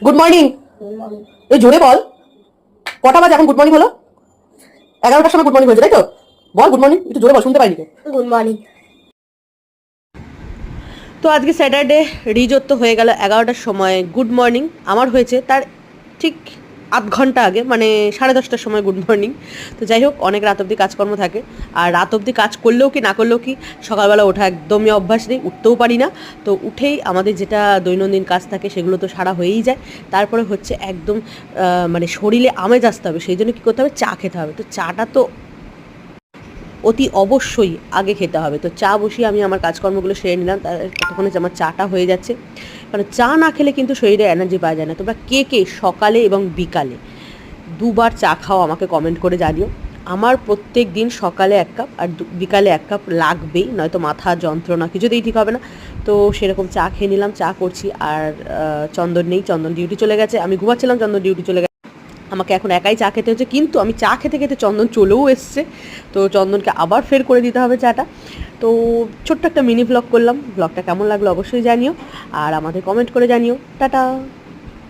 Good morning. এই জোরে বল, কটা বাজে এখন? গুড মর্নিং হলো 11টার সময় গুড মর্নিং হয়েছে, তাই তো? বল গুড মর্নিং, একটু জোরে বল, শুনতে পাইনি তো। Good morning. তো আজকে স্যাটারডে, রিজোর তো হয়ে গেল 11টার সময় গুড মর্নিং। আমার হয়েছে তার ঠিক আধ ঘন্টা আগে, মানে 10:30টার সময় গুড মর্নিং। তো যাই হোক, অনেক রাত অবধি কাজকর্ম থাকে, আর রাত অবধি কাজ করলেও কি না করলেও কি সকালবেলা ওঠা একদমই অভ্যাস নেই, উঠতেও পারি না। তো উঠেই আমাদের যেটা দৈনন্দিন কাজ থাকে সেগুলো তো সারা হয়েই যায়। তারপরে হচ্ছে একদম মানে শরীরে আমেজ আসতে হবে, সেই জন্য কী করতে হবে, চা খেতে হবে। তো চাটা তো অতি অবশ্যই আগে খেতে হবে। তো চা বসিয়ে আমি আমার কাজকর্মগুলো সেরে নিলাম, ততক্ষণে আমার চাটা হয়ে যাচ্ছে। কারণ চা না খেলে কিন্তু শরীরে এনার্জি পাওয়া যায় না। তোমরা কে কে সকালে এবং বিকালে দুবার চা খাও আমাকে কমেন্ট করে জানিও। আমার প্রত্যেক দিন সকালে 1 কাপ আর বিকালে 1 কাপ লাগবেই, নয়তো মাথা যন্ত্রণা কিছুতেই ঠিক হবে না। তো সেরকম চা খেয়ে নিলাম, চা করছি। আর চন্দন নেই, চন্দন ডিউটি চলে গেছে। আমি ঘুমাচ্ছিলাম, চন্দন ডিউটি চলে গেছে। আমাকে এখন একাই চা খেতে হচ্ছে, কিন্তু আমি চা খেতে খেতে চন্দন চলেও এসছে। তো চন্দনকে আবার ফের করে দিতে হবে চাটা। তো ছোট্ট একটা মিনি ব্লগ করলাম, ব্লগটা কেমন লাগলো অবশ্যই জানিও, আর আমাদের কমেন্ট করে জানিও। টাটা।